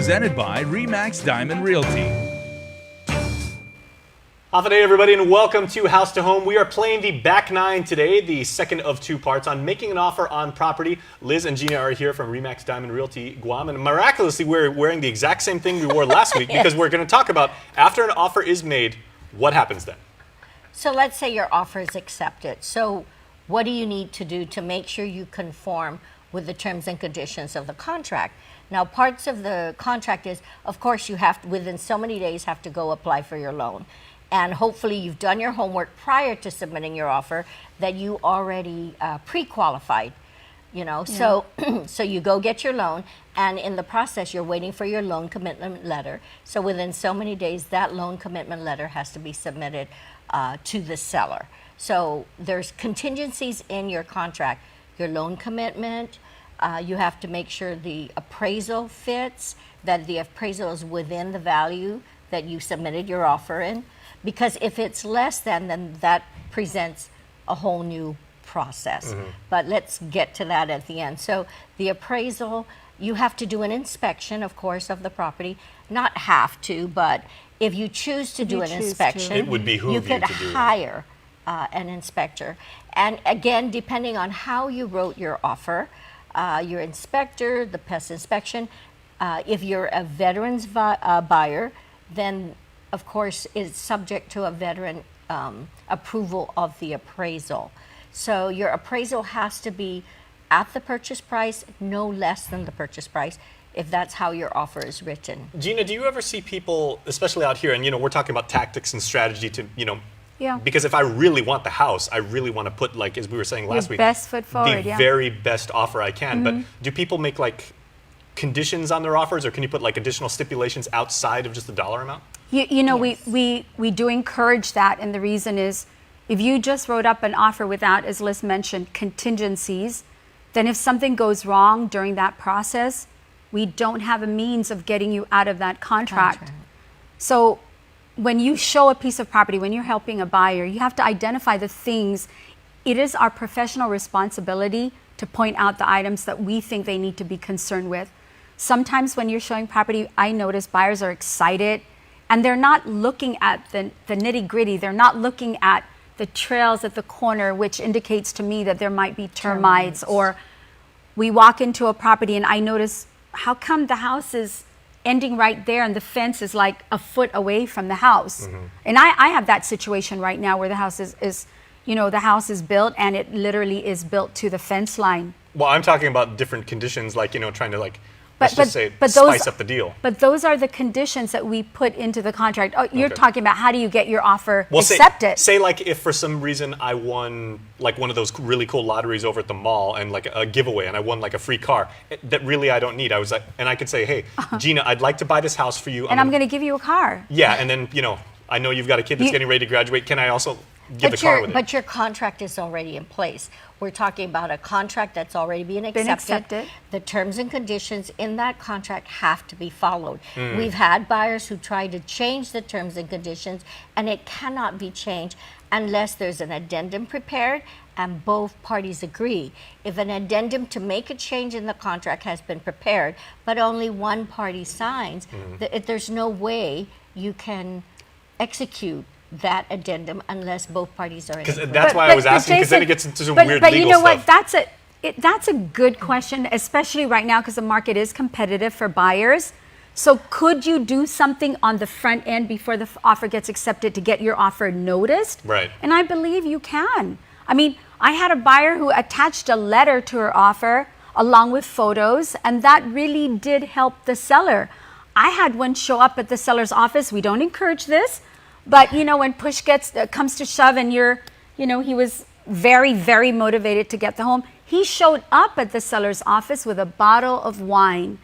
Presented by RE/MAX Diamond Realty. Day, everybody, and welcome to House to Home. We are playing the back nine today, the second of two parts on making an offer on property. Liz and Gina are here from RE/MAX Diamond Realty Guam, and miraculously, we're wearing the exact same thing we wore last week because we're going to talk about after an offer is made, what happens then? So let's say your offer is accepted. So what do you need to do to make sure you conform with the terms and conditions of the contract? Now, parts of the contract is, of course, you have to, within so many days, have to go apply for your loan. And hopefully you've done your homework prior to submitting your offer that you already pre-qualified, you know. Yeah. So you go get your loan, and in the process, you're waiting for your loan commitment letter. So within so many days, that loan commitment letter has to be submitted to the seller. So there's contingencies in your contract. Your loan commitment, you have to make sure the appraisal fits, that the appraisal is within the value that you submitted your offer in. Because if it's less than, then that presents a whole new process. Mm-hmm. But let's get to that at the end. So the appraisal, you have to do an inspection, of course, of the property. Not have to, but if you choose to do an inspection, it would behoove you could hire an inspector. And again, depending on how you wrote your offer, your inspector, the pest inspection, if you're a veterans buyer, then of course, is subject to a veteran approval of the appraisal. So your appraisal has to be at the purchase price, no less than the purchase price, if that's how your offer is written. Gina, do you ever see people, especially out here, and we're talking about tactics and strategy to, yeah. Because if I really want the house, I really want to put, like, as we were saying last week, best foot forward, the very best offer I can. Mm-hmm. But do people make conditions on their offers, or can you put additional stipulations outside of just the dollar amount? Yes. we do encourage that, and the reason is if you just wrote up an offer without, as Liz mentioned, contingencies, then if something goes wrong during that process, we don't have a means of getting you out of that contract. So when you show a piece of property, when you're helping a buyer, you have to identify the things. It is our professional responsibility to point out the items that we think they need to be concerned with. Sometimes when you're showing property, I notice buyers are excited and they're not looking at the nitty gritty. They're not looking at the trails at the corner, which indicates to me that there might be termites. Or we walk into a property and I notice, how come the house is ending right there and the fence is like a foot away from the house? Mm-hmm. And I have that situation right now where the house is the house is built and it literally is built to the fence line. Well, I'm talking about different conditions, trying to spice up the deal. But those are the conditions that we put into the contract. Oh, you're talking about how do you get your offer accepted? Say if for some reason I won one of those really cool lotteries over at the mall and a giveaway and I won a free car that really I don't need. And I could say, hey, Gina, I'd like to buy this house for you. And I'm going to give you a car. Yeah, and then, I know you've got a kid that's getting ready to graduate. Can I also give the car with it? But your contract is already in place. We're talking about a contract that's already been accepted. The terms and conditions in that contract have to be followed. Mm. We've had buyers who try to change the terms and conditions, and it cannot be changed unless there's an addendum prepared and both parties agree. If an addendum to make a change in the contract has been prepared, but only one party signs, there's no way you can execute that addendum unless both parties are in agreement. That's why I was asking, because then it gets into some weird legal stuff. But you know what? That's a good question, especially right now because the market is competitive for buyers. So could you do something on the front end before the offer gets accepted to get your offer noticed? Right. And I believe you can. I mean, I had a buyer who attached a letter to her offer along with photos, and that really did help the seller. I had one show up at the seller's office. We don't encourage this. But, when push comes to shove and he was very, very motivated to get the home. He showed up at the seller's office with a bottle of wine.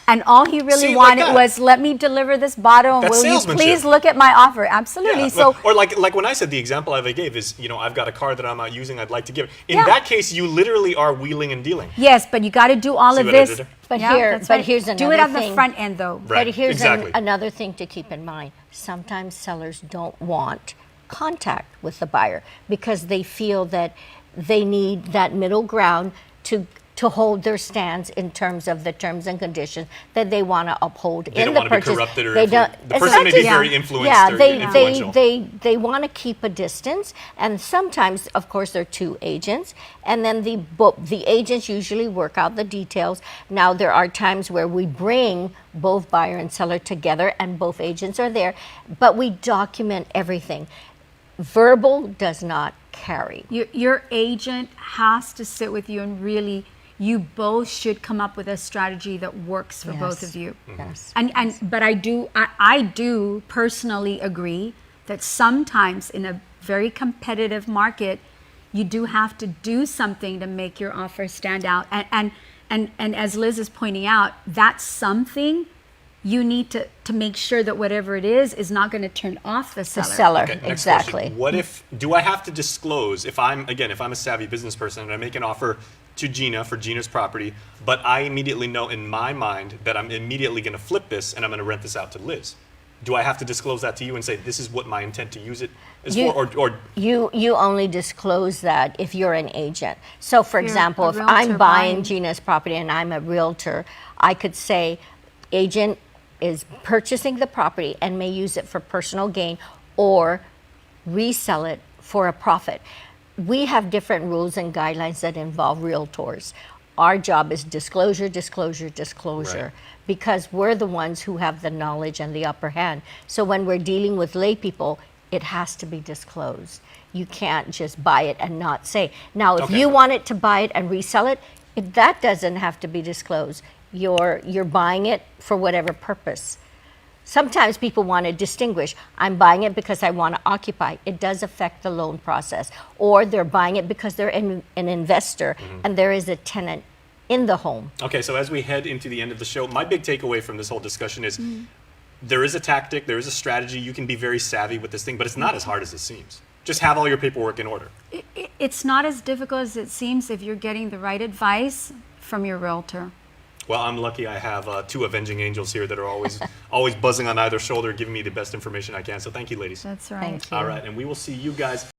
And all he really wanted was, let me deliver this bottle. And will you please look at my offer? Absolutely. Yeah. So, or like when I said the example I gave is, I've got a car that I'm not using. I'd like to give it. In that case, you literally are wheeling and dealing. Yes, but you got to do all of this. But here's another thing. Do it on the front end, though. Right. But here's another thing to keep in mind. Sometimes sellers don't want contact with the buyer because they feel that they need that middle ground to to hold their stance in terms of the terms and conditions that they want to uphold They in don't the want to be purchase. corrupted or They don't. the it's person not may be just- very influenced Yeah, or they influential. they want to keep a distance, and sometimes, of course, there are two agents, and then the agents usually work out the details. Now there are times where we bring both buyer and seller together, and both agents are there, but we document everything. Verbal does not carry. Your agent has to sit with you and really, you both should come up with a strategy that works for both Yes. of you. Yes. But I do personally agree that sometimes in a very competitive market, you do have to do something to make your offer stand out. And as Liz is pointing out, that's something you need to make sure that whatever it is not going to turn off the The seller. seller, Okay, next exactly. question. What if, do I have to disclose if I'm a savvy business person and I make an offer to Gina for Gina's property, but I immediately know in my mind that I'm immediately going to flip this and I'm going to rent this out to Liz? Do I have to disclose that to you and say this is what my intent to use it is You- for? Or You only disclose that if you're an agent. So, for You're example, a if realtor I'm buying buying. Gina's property and I'm a realtor, I could say, agent is purchasing the property and may use it for personal gain or resell it for a profit. We have different rules and guidelines that involve realtors. Our job is disclosure, disclosure, disclosure, Right. because we're the ones who have the knowledge and the upper hand. So when we're dealing with lay people, it has to be disclosed. You can't just buy it and not say. Now, if Okay. you wanted to buy it and resell it, that doesn't have to be disclosed. You're buying it for whatever purpose. Sometimes people want to distinguish. I'm buying it because I want to occupy. It does affect the loan process. Or they're buying it because they're an investor and there is a tenant in the home. Okay, so as we head into the end of the show, my big takeaway from this whole discussion is there is a tactic, there is a strategy. You can be very savvy with this thing, but it's not as hard as it seems. Just have all your paperwork in order. It's not as difficult as it seems if you're getting the right advice from your realtor. Well, I'm lucky I have two avenging angels here that are always buzzing on either shoulder, giving me the best information I can. So thank you, ladies. That's right. Thank you. All right, and we will see you guys